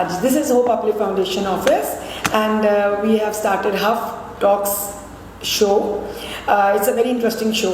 This is Hope Uplift Foundation office, and we have started Huff Talks show. It's a very interesting show.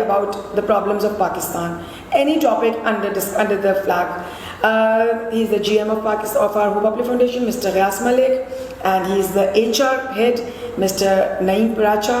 about the problems of Pakistan. Any topic under the flag. He is the GM of Pakistan of our Hope Uplift Foundation, Mr. Ghyas Malik, and he is the HR head, Mr. Naeem Paracha.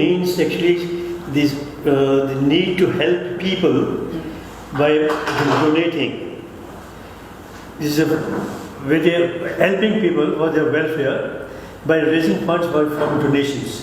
means actually this the need to help people by donating. This is a way they are helping people for their welfare by raising funds from donations.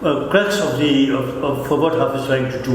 crux of what Huff is trying to do.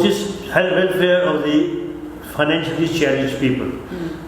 just help welfare of the financially challenged people.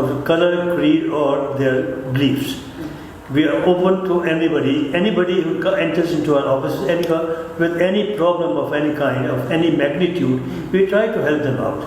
of color, creed or their beliefs. We are open to anybody who enters into our offices with any problem of any kind, of any magnitude. We try to help them out.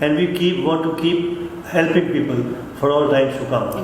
And we want to keep helping people for all times to come,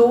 2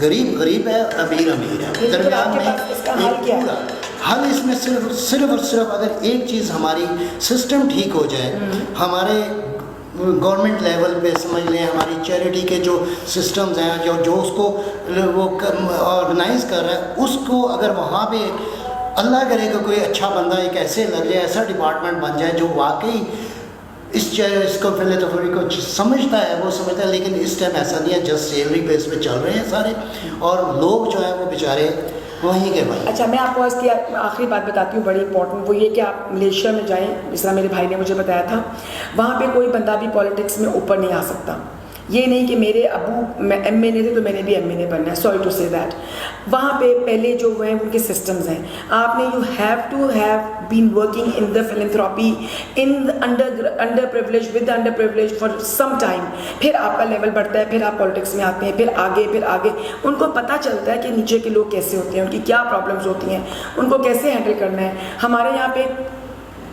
غریب غریب ہے، امیر امیر ہے، درمیان میں اس کا حل کیا ہے؟ حل اس میں صرف اور صرف اگر ایک چیز ہماری سسٹم ٹھیک ہو جائے، ہمارے گورنمنٹ لیول پہ سمجھ لیں، ہماری چیریٹی کے جو سسٹمز ہیں، جو اس کو وہ آرگنائز کر رہا ہے، اس کو اگر وہاں پہ اللہ کرے کہ کوئی اچھا بندہ ایک ایسے لگ جائے، ایسا ڈپارٹمنٹ بن جائے جو واقعی اس کو پہلے تو تھوڑی کو سمجھتا ہے، وہ سمجھتا ہے، لیکن اس ٹائم ایسا نہیں ہے، جسٹ سیلری بیس پہ چل رہے ہیں سارے، اور لوگ جو ہیں وہ بیچارے وہیں کے بھائی. اچھا میں آپ کو اس کی آخری بات بتاتی ہوں بڑی امپورٹنٹ، وہ یہ کہ آپ ملیشیا میں جائیں، جس طرح میرے بھائی نے مجھے بتایا تھا، وہاں پہ کوئی بندہ بھی پالیٹکس میں اوپر نہیں آ سکتا. یہ نہیں کہ میرے ابو ایم اے تھے تو میں نے بھی ایم اے بننا ہے، سوری ٹو سے دیٹ. وہاں پہ پہلے جو ہیں ان کے سسٹمز ہیں، آپ نے you have to have been working in the philanthropy in under privilege with under privilege for some time, پھر آپ کا لیول بڑھتا ہے، پھر آپ پالیٹکس میں آتے ہیں، پھر آگے ان کو پتہ چلتا ہے کہ نیچے کے لوگ کیسے ہوتے ہیں، ان کی کیا پرابلمس ہوتی ہیں، ان کو کیسے ہینڈل کرنا ہے. ہمارے یہاں پہ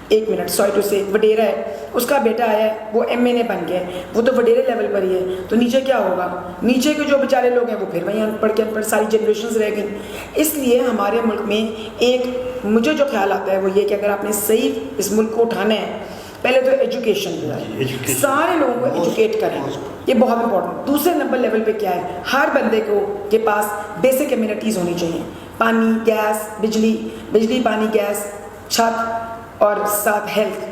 ایک منٹ سوری ٹو سے وڈیرا ہے، اس کا بیٹا آیا ہے، وہ ایم اے بن گیا ہے، وہ تو وڈیرے لیول پر ہی ہے، تو نیچے کیا ہوگا؟ نیچے کے جو بیچارے لوگ ہیں وہ پھر وہیں ان پڑھ ساری جنریشنز رہ گئیں. اس لیے ہمارے ملک میں ایک مجھے جو خیال آتا ہے وہ یہ کہ اگر آپ نے صحیح اس ملک کو اٹھانا ہے، پہلے تو ایجوکیشن جو ہے، سارے لوگوں کو ایجوکیٹ کریں، یہ بہت امپورٹنٹ. دوسرے نمبر لیول پہ کیا ہے، ہر بندے کے پاس بیسک امیونٹیز ہونی چاہیے، پانی، گیس، بجلی پانی، گیس، چھت، اور ساتھ ہیلتھ،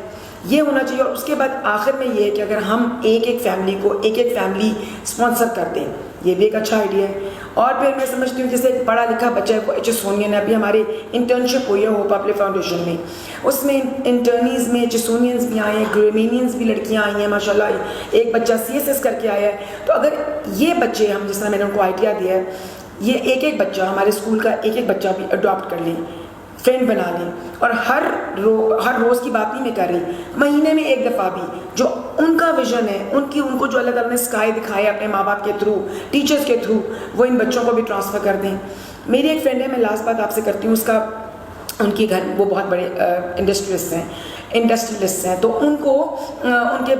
یہ ہونا چاہیے. اور اس کے بعد آخر میں یہ ہے کہ اگر ہم ایک فیملی اسپانسر کرتے ہیں، یہ بھی ایک اچھا آئیڈیا ہے. اور پھر میں سمجھتی ہوں جیسے ایک پڑھا لکھا بچہ ہے، وہ ایچ ایس سونین ہے، ابھی ہماری انٹرنشپ ہوئی ہے ہوپ اپلے فاؤنڈیشن میں، اس میں انٹرنیز میں چسونینز بھی آئے ہیں، گریمینینز بھی لڑکیاں آئی ہیں ماشاء اللہ، ایک بچہ CSS کر کے آیا ہے. تو اگر یہ بچے ہم جس طرح میں نے ان کو آئیڈیا دیا ہے، یہ ایک بچہ ہمارے اسکول کا ایک بچہ بھی اڈاپٹ کر لیں، فرینڈ بنا لیں، اور ہر روز کی بات نہیں میں کر رہی، مہینے میں ایک دفعہ بھی جو ان کا ویژن ہے، ان کو جو اللہ تعالیٰ نے اسکائی دکھایا اپنے ماں باپ کے تھرو، ٹیچرز کے تھرو، وہ ان بچوں کو بھی ٹرانسفر کر دیں. میری ایک فرینڈ ہے، میں لاسٹ بات آپ سے کرتی ہوں، ان کی گھر وہ بہت بڑے انڈسٹریلسٹ ہیں، تو ان کے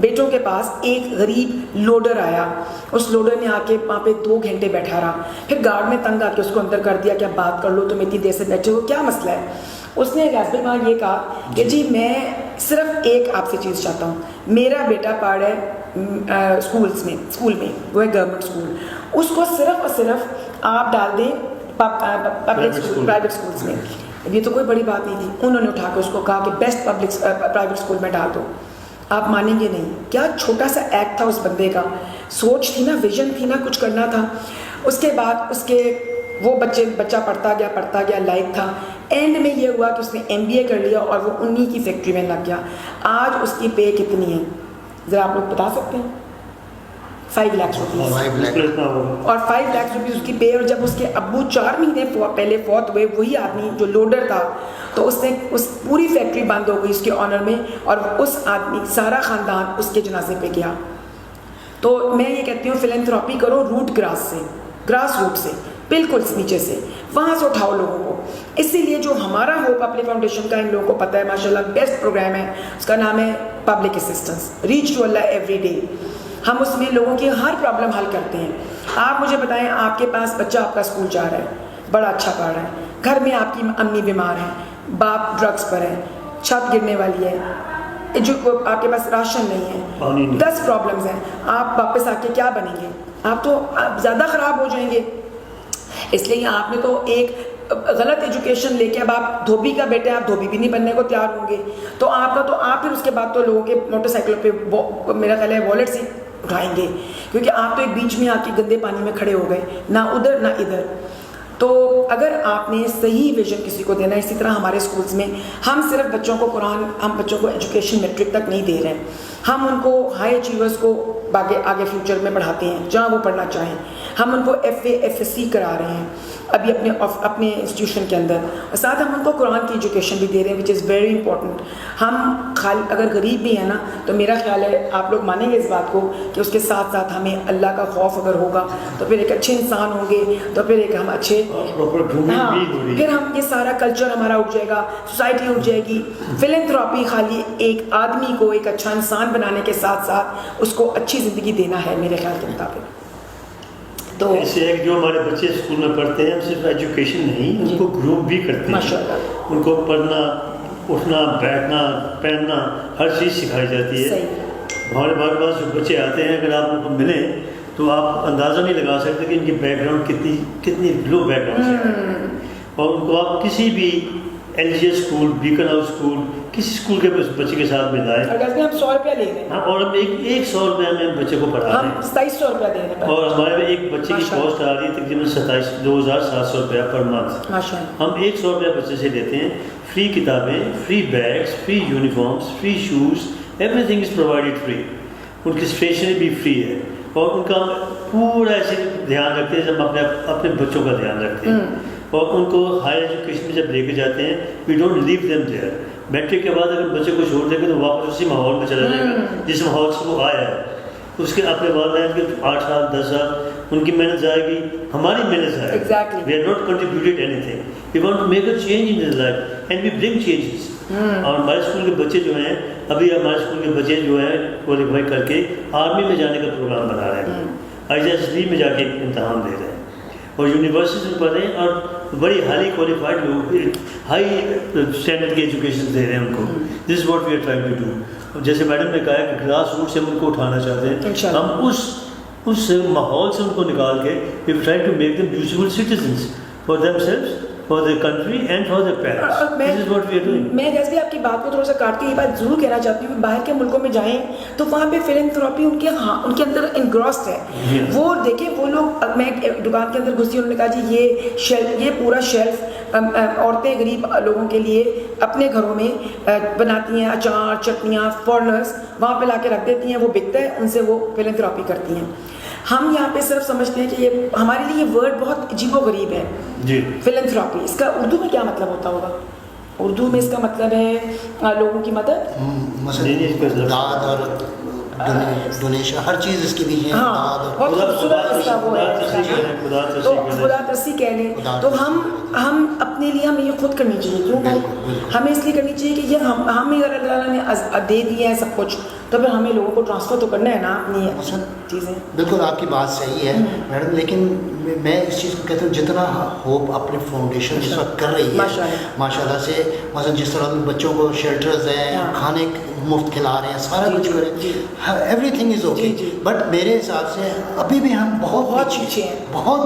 بیٹوں کے پاس ایک غریب لوڈر آیا، اس لوڈر نے آ کے وہاں پہ 2 گھنٹے بیٹھا رہا، پھر گارڈ نے تنگ آ کے اس کو اندر کر دیا کہ آپ بات کر لو، تم اتنی دیر سے بیٹھے ہو، کیا مسئلہ ہے؟ اس نے ریاسبل وہاں یہ کہا کہ جی میں صرف ایک آپ سے چیز چاہتا ہوں، میرا بیٹا پڑھ رہا ہے اسکول میں، وہ ہے گورنمنٹ اسکول، اس کو صرف اور صرف آپ ڈال دیں پبلک اسکول، پرائیویٹ اسکولس میں. یہ تو کوئی بڑی بات نہیں تھی، انہوں نے اٹھا کے اس کو کہا کہ بیسٹ پرائیویٹ اسکول میں ڈال دو. آپ مانیں گے نہیں، کیا چھوٹا سا ایکٹ تھا اس بندے کا، سوچ تھی نا، ویژن تھی نا، کچھ کرنا تھا. اس کے بعد وہ بچہ پڑھتا گیا، لائق تھا. اینڈ میں یہ ہوا کہ اس نے MBA کر لیا اور وہ انہی کی فیکٹری میں لگ گیا. آج اس کی پے کتنی ہے ذرا آپ لوگ بتا سکتے ہیں؟ 5 لاکھ روپیز، اور 5 لاکھ روپیز اس کی پے. اور جب اس کے ابو 4 مہینے پہلے فوت ہوئے، وہی آدمی جو لوڈر تھا، تو اس نے پوری فیکٹری بند ہو گئی اس کے آنر میں، اور اس آدمی سارا خاندان اس کے جنازے پہ گیا. تو میں یہ کہتی ہوں فلنتھراپی کرو گراس روٹ سے، بالکل نیچے سے، وہاں سے اٹھاؤ لوگوں کو. اسی لیے جو ہمارا ہوپ اپنے فاؤنڈیشن کا ان لوگوں کو پتہ ہے ماشاءاللہ بیسٹ پروگرام ہے، اس کا نام ہے پبلک اسسٹنس، ریچ ٹو اللہ ایوری ڈے. ہم اس میں لوگوں کی ہر پرابلم حل کرتے ہیں. آپ مجھے بتائیں، آپ کے پاس بچہ آپ کا اسکول جا رہا ہے، بڑا اچھا پڑھ رہا ہے، گھر میں آپ کی امی بیمار ہیں، باپ ڈرگس پر ہے، چھت گرنے والی ہے، آپ کے پاس راشن نہیں ہے، 10 پرابلمز ہیں، آپ واپس آ کے کیا بنیں گے؟ آپ تو زیادہ خراب ہو جائیں گے. اس لیے آپ نے تو ایک غلط ایجوکیشن لے کے، اب آپ دھوبی کا بیٹے، آپ دھوبی بھی نہیں بننے کو تیار ہوں گے، تو آپ پھر اس کے بعد تو لوگوں کے موٹر سائیکلوں پہ میرا خیال ہے والٹ سے اٹھائیں گے، کیونکہ آپ تو ایک بیچ میں آ کے گندے پانی میں کھڑے ہو گئے، نہ ادھر نہ ادھر. تو اگر آپ نے صحیح ویژن کسی کو دینا ہے، اسی طرح ہمارے اسکولس میں ہم صرف بچوں کو ہم بچوں کو ایجوکیشن میٹرک تک نہیں دے رہے ہیں، ہم ان کو ہائی اچیورس کو آگے فیوچر میں بڑھاتے ہیں جہاں وہ پڑھنا چاہیں. ہم ان کو FA FSC کرا رہے ہیں ابھی اپنے انسٹیٹیوشن کے اندر، اور ساتھ ہم ان کو قرآن کی ایجوکیشن بھی دے رہے ہیں وچ از ویری امپورٹنٹ. ہم اگر غریب بھی ہیں نا، تو میرا خیال ہے آپ لوگ مانیں گے اس بات کو کہ اس کے ساتھ ساتھ ہمیں اللہ کا خوف اگر ہوگا تو پھر ایک اچھے انسان ہوں گے، تو پھر ایک ہم اچھے پھر ہم یہ سارا کلچر ہمارا اٹھ جائے گا، سوسائٹی اٹھ جائے گی. فلنتھراپی خالی ایک آدمی کو ایک اچھا انسان بنانے کے ساتھ ساتھ اس کو اچھی زندگی دینا ہے میرے خیال کے مطابق. تو ایسے ہے کہ جو ہمارے بچے اسکول میں پڑھتے ہیں ہم صرف ایجوکیشن نہیں ان کو گروپ بھی کرتے ہیں ماشاء اللہ ان کو پڑھنا اٹھنا بیٹھنا پہننا ہر چیز سکھائی جاتی ہے. ہمارے پاس جو بچے آتے ہیں اگر آپ ان کو ملیں تو آپ اندازہ نہیں لگا سکتے کہ ان کی بیک گراؤنڈ کتنی لو بیک گراؤنڈ سے ہے. اور ان کو آپ کسی بھی L G S school Beaconhouse school کسی اسکول کے بچے کے ساتھ ملائیں اگر ہم 100 روپیہ لے رہے ہیں اور ہم ایک 100 روپیہ میں بچے کو پڑھا رہے ہم ہیں 2700 روپیہ دے رہے ہیں اور ہمارے ایک بچے کی کاسٹ آ رہی ہے تقریباً 2700 روپیہ پر منتھ. ماشاء اللہ ہم 100 روپیہ بچے سے لیتے ہیں. فری کتابیں, free bags, free uniforms, free shoes, everything is provided free. ان کی اسٹیشنری بھی فری ہے اور ان کا پورا ایسے دھیان رکھتے ہیں جب ہم اپنے بچوں کا دھیان رکھتے ہیں اور ان کو ہائر ایجوکیشن میں جب لے کے جاتے ہیں we don't leave them there. Matric کے بعد اگر بچے کو چھوڑ دیں گے تو واپس اسی ماحول میں چلا جائے گا جس ماحول سے وہ آیا ہے. اس کے اپنے والدین کے 8 سال 10 سال ان کی محنت جائے گی, ہماری محنت جائے گی. We are not contributed anything. We want to make a change in this life and we bring changes. اور ہمارے اسکول کے بچے جو ہیں ابھی ہمارے اسکول کے بچے جو ہیں کوالیفائی کر کے آرمی میں جانے کا پروگرام بنا رہے ہیں, ISSB میں جا کے امتحان دے رہے ہیں اور یونیورسٹی میں پڑھ رہے ہیں اور بڑی ہائی کوالیفائڈ لوگ ہائی اسٹینڈرڈ کی ایجوکیشن دے رہے ہیں ان کو. This is what we are trying to do. جیسے میڈم نے کہا کہ گراس روٹ سے ہم ان کو اٹھانا چاہتے ہیں, ہم اس ماحول سے ان کو نکال کے we are trying to make them useful citizens for themselves, for the country and for their parents. This is what we are doing. میں جیسے بھی آپ کی بات کو تھوڑا سا کاٹ کے یہ بات ضرور کہنا چاہتی ہوں کہ باہر کے ملکوں میں جائیں تو وہاں پہ فلنتھراپی ان کے اندر انگراسڈ ہے. وہ دیکھیں وہ لوگ, میں دکان کے اندر گھسی انہوں نے کہا جی یہ پورا شیلف عورتیں غریب لوگوں کے لیے اپنے گھروں میں بناتی ہیں, اچار چٹنیاں فارنرس وہاں پہ لا کے رکھ دیتی ہیں, وہ بکتا ہے, ان سے وہ فلنتھراپی کرتی ہیں. ہم یہاں پہ صرف سمجھتے ہیں کہ یہ ہمارے لیے یہ ورڈ بہت عجیب و غریب ہے جی. فلنتھراپی اس کا اردو میں کیا مطلب ہوتا ہوگا؟ اردو میں اس کا مطلب ہے لوگوں کی مدد, داد اور ڈونیشن, ہر چیز اس کے پیچھے خدا ترسی کہہ لیں. تو ہم اپنے لیے ہمیں یہ خود کرنی چاہیے. کیوں بھائی ہمیں اس لیے کرنی چاہیے کہ یہ ہمیں اگر اللہ تعالیٰ نے دے دیا ہے سب کچھ تو پھر ہمیں لوگوں کو ٹرانسفر تو کرنا ہے نا اپنی چیزیں. بالکل آپ کی بات صحیح ہے میڈم, لیکن میں اس چیز کو کہتا ہوں جتنا ہوپ اپنے فاؤنڈیشن اس وقت کر رہی ہے ماشاء اللہ سے, مثلا جس طرح بچوں کو شیلٹرز ہیں, کھانے مفت کھلا رہے ہیں, سارا کچھ کر رہے ہیں, every thing is okay. But میرے حساب سے ابھی بھی ہم بہت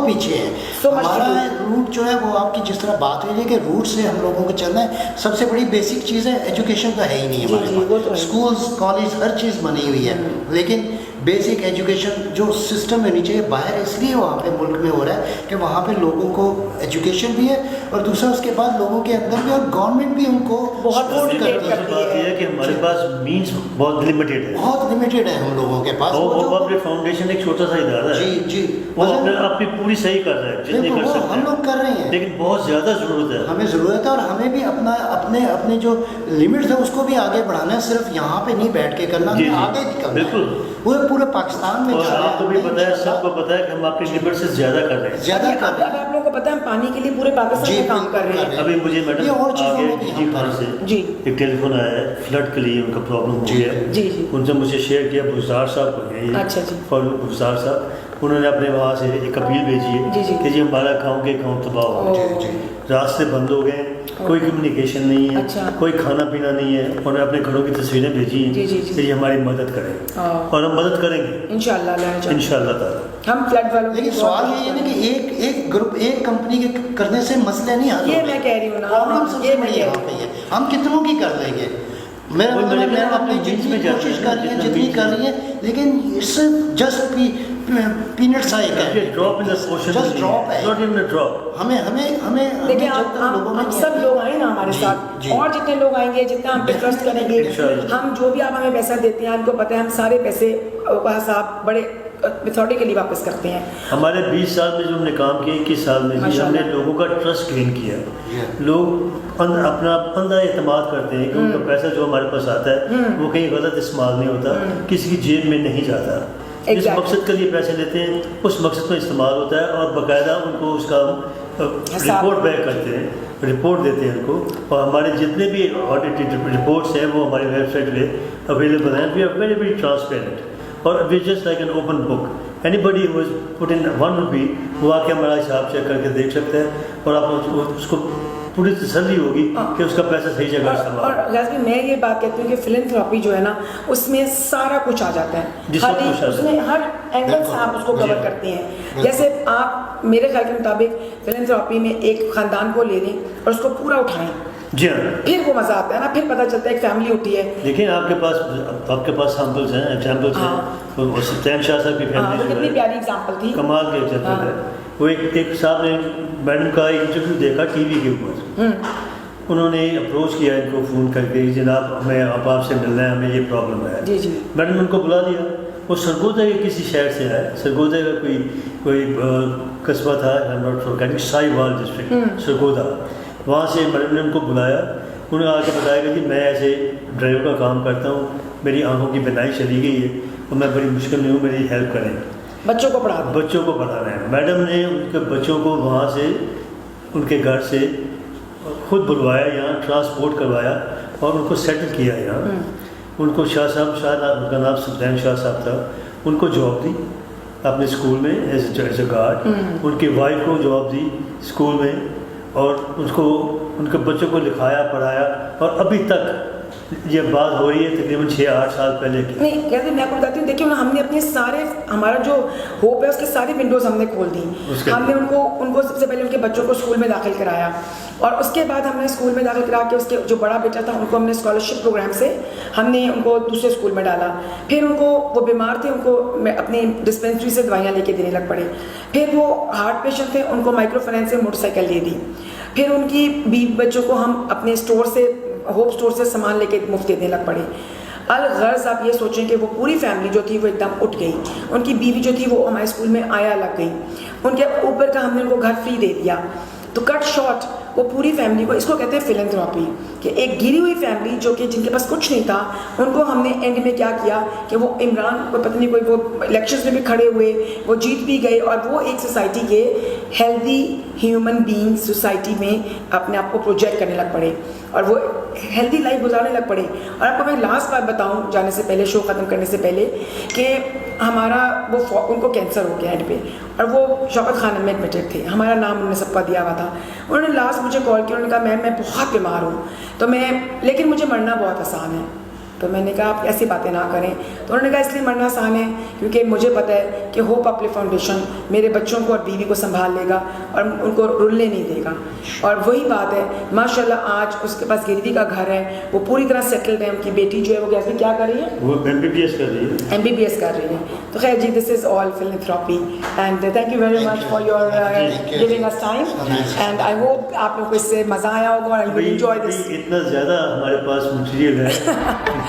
پیچھے ہیں. ہمارا روٹ جو ہے وہ آپ کی جس طرح بات ہوئی ہے کہ روٹ سے ہم لوگوں کو چلنا ہے. سب سے بڑی بیسک چیز ہے ایجوکیشن تو ہے ہی نہیں ہمارے پاس. اسکولز کالج ہر چیز بنی ہوئی ہے لیکن بیسک ایجوکیشن جو سسٹم ہونی چاہیے باہر اس لیے وہاں پہ ملک میں ہو رہا ہے کہ وہاں پہ لوگوں کو ایجوکیشن بھی ہے اور دوسرا اس کے بعد لوگوں کے اندر بھی, اور گورنمنٹ بھی ان کو بہت بات یہ ہے کہ ہمارے پاس مینس بہت لمیٹیڈ ہے ہم لوگوں کے پاس. وہ اپنے فاؤنڈیشن ایک چھوٹا سا ادارہ ہے جی وہ اپنی پوری صحیح کر رہا ہے جتنی کر سکتے ہیں, ہم لوگ کر رہے ہیں لیکن بہت زیادہ ضرورت ہے, ہمیں ضرورت ہے. اور ہمیں بھی اپنے جو لمٹس ہیں اس کو بھی آگے بڑھانا ہے, صرف یہاں پہ نہیں بیٹھ کے کرنا, آگے نکلنا. بالکل پورے پاکستان میں. اور آپ کو بھی پتا ہے, سب کو پتا ہے کہ ہم اپنی لمٹ سے زیادہ کر رہے ہیں. اب آپ لوگوں کو پتا ہے ہم پانی کے لیے پورے پاکستان میں کام کر رہے ہیں. ابھی مجھے میڈم آگے سے ایک ٹیلی فون آیا ہے فلڈ کے لیے, ان کا پرابلم ہو گیا ہے. ان سے مجھے شیئر کیا گزار صاحب کو گئے, فاروق گزار صاحب, انہوں نے اپنے وہاں سے ایک اپیل بھیجی ہے کہ جی ہمارا گاؤں کے گاؤں تباہ ہو گئے, راستے بند ہو گئے, کوئی کمیونیکیشن نہیں ہے, کوئی کھانا پینا نہیں ہے. انہوں نے اپنے گھروں کی تصویریں بھیجی ہیں کہ یہ ہماری مدد کریں اور ہم مدد کریں گے انشاءاللہ تعالیٰ. ہم فلڈ والوں لیکن سوال یہ ہے نا کہ ایک گروپ ایک کمپنی کے کرنے سے مسئلہ نہیں حل. یہ میں کہہ رہی ہوں نا, پرابلم سب سے بڑی یہاں پہ ہے, ہم کتنوں کی کر لیں گے. میرا مطلب ہے اپنی جتنی کوشش کر رہی ہے جتنی کر رہی ہے, لیکن اس جسٹ پینٹ سائز ہے, جسٹ ڈراپ ہے. ہمیں دیکھیں ہم سب لوگ آئیں نا ہمارے ساتھ, اور جتنے لوگ آئیں گے جتنا ہم پہ ٹرسٹ کریں گے, ہم جو بھی آپ ہمیں پیسہ دیتے ہیں ہم کو پتہ ہے ہم سارے پیسے صاحب بڑے میتھوڈیکلی واپس کرتے ہیں. ہمارے 20 سال میں جو ہم نے کام کیا, 21 سال میں ہم نے لوگوں کا ٹرسٹ گین کیا. لوگ اپنا اندھا اعتماد کرتے ہیں کہ ان کا پیسہ جو ہمارے پاس آتا ہے وہ کہیں غلط استعمال نہیں ہوتا, کسی کی جیب میں نہیں جاتا. جس مقصد کے لیے پیسے لیتے ہیں اس مقصد میں استعمال ہوتا ہے, اور باقاعدہ ان کو اس کا رپورٹ بیک کرتے ہیں, رپورٹ دیتے ہیں ان کو. اور ہمارے جتنے بھی آڈیٹڈ رپورٹس ہیں وہ ہماری ویب سائٹ پہ اویلیبل ہیں. We are very very transparent, اور we just like an open book. anybody who has put in 1 rupee وہ آ کے ہمارا حساب چیک کر کے دیکھ سکتا ہے اور آپ اس کو پوری تسلی ہوگی کہ اس کا پیسہ صحیح جگہ استعمال. اور غازی میں یہ بات کہتی ہوں کہ فلنتھراپی جو ہے نا اس میں سارا کچھ آ جاتا ہے, اس میں ہر اینگل سے آپ اس کو کور کرتے ہیں. جیسے آپ میرے خیال کے مطابق فلنتھراپی میں ایک خاندان کو لے لیں اور اس کو پورا اٹھائیں, جی ہاں, پھر وہ مزہ آتا ہے نا, پھر پتہ چلتا ہے ایک فیملی ہوتی ہے. دیکھیں آپ کے پاس سیمپلز ہیں, ایگزامپلز ہیں. سطین شاہ صاحب کی فیملی کتنی پیاری ایگزامپل تھی, کمال کے ایگزامپل ہے. وہ ایک صاحب نے میڈم کا انٹرویو دیکھا ٹی وی کے اوپر, انہوں نے اپروچ کیا ان کو فون کر کے, جناب ہمیں آپ سے ملنا ہے, ہمیں یہ پرابلم ہے. میڈم نے ان کو بلا دیا. وہ سرگودا کے کسی شہر سے آئے, سرگودا کا کوئی قصبہ تھا, سائی وال ڈسٹرکٹ سرگودا. وہاں سے میڈم نے ان کو بلایا, انہوں نے آ کے بتایا کہ میں ایسے ڈرائیور کا کام کرتا ہوں, میری آنکھوں کی بینائی چلی گئی ہے اور میں بڑی مشکل میں ہوں, میری ہیلپ کریں. بچوں کو پڑھانا ہے. میڈم نے ان کے بچوں کو وہاں سے ان کے گھر سے خود بلوایا, یہاں ٹرانسپورٹ کروایا اور ان کو سیٹل کیا یہاں. ان کو شاہ صاحب, ان کا نام سطین شاہ صاحب تھا, ان کو جاب دی اپنے اسکول میں ایز اے گارڈ. ان کی وائف کو جاب دی اسکول میں اور ان کے بچوں کو لکھایا پڑھایا. اور ابھی تک یہ بات ہو رہی ہے تقریباً 6-8 سال پہلے کی. نہیں کہتے میں آپ کو بتاتی ہوں, دیکھیے ہم نے اپنے سارے, ہمارا جو ہوپ ہے اس کے ساری ونڈوز ہم نے کھول دی. ہم نے ان کو سب سے پہلے ان کے بچوں کو اسکول میں داخل کرایا, اور اس کے بعد ہم نے اسکول میں داخل کرا کے اس کے جو بڑا بیٹا تھا ان کو ہم نے اسکالرشپ پروگرام سے ہم نے ان کو دوسرے اسکول میں ڈالا. پھر ان کو وہ بیمار تھے, ان کو اپنی ڈسپینسری سے دوائیاں لے کے دینے لگ پڑے. پھر وہ ہارٹ پیشنٹ تھے, ان کو مائکرو فائنینس سے موٹر سائیکل دے دی. پھر ان کی بیوی بچوں کو ہم اپنے اسٹور سے, ہوپ اسٹور سے سامان لے کے مفت دینے لگ پڑے. الغرض آپ یہ سوچیں کہ وہ پوری فیملی جو تھی وہ ایک دم اٹھ گئی. ان کی بیوی جو تھی وہ ہمارے اسکول میں آیا لگ گئی, ان کے اوپر کا ہم نے ان کو گھر فری دے دیا. تو کٹ شارٹ وہ پوری فیملی کو, اس کو کہتے ہیں فلنتھراپی, کہ ایک گری ہوئی فیملی جو کہ جن کے پاس کچھ نہیں تھا, ان کو ہم نے اینڈ میں کیا کیا کہ وہ عمران کو پتہ نہیں کوئی وہ الیکشنز میں بھی کھڑے ہوئے, وہ جیت بھی گئے, اور وہ ایک سوسائٹی کے ہیلدی ہیومن بینگ سوسائٹی میں اپنے آپ کو پروجیکٹ کرنے لگ پڑے اور وہ ہیلدی لائف گزارنے لگ پڑے. اور آپ کو میں لاسٹ بات بتاؤں جانے سے پہلے, شو ختم کرنے سے پہلے, کہ ہمارا ان کو کینسر ہو گیا اینڈ پہ, اور وہ شوکت خانم میں ایڈمیٹڈ تھے. ہمارا نام انہوں نے سب کا دیا ہوا تھا. انہوں نے لاسٹ مجھے کال کیا, انہوں نے کہا میں بہت بیمار ہوں, لیکن مجھے مرنا بہت آسان ہے. تو میں نے کہا آپ ایسی باتیں نہ کریں. تو انہوں نے کہا اس لیے مرنا آسان ہے کیونکہ مجھے پتہ ہے کہ ہوپ اپلی فاؤنڈیشن میرے بچوں کو اور بیوی کو سنبھال لے گا اور ان کو رلنے نہیں دے گا. اور وہی بات ہے, ماشاء اللہ آج اس کے پاس گروی کا گھر ہے, وہ پوری طرح سیٹلڈ ہے. ان کی بیٹی جو ہے وہ کیسے کیا کر رہی ہے, وہ MBBS کر رہی ہے. تو خیر جی, this is all philanthropy, and thank you very much for your giving us time, and I hope آپ لوگوں کو اس سے مزہ آیا ہوگا اور یو ول انجوائے دس. اتنا زیادہ ہمارے پاس مٹیریل ہے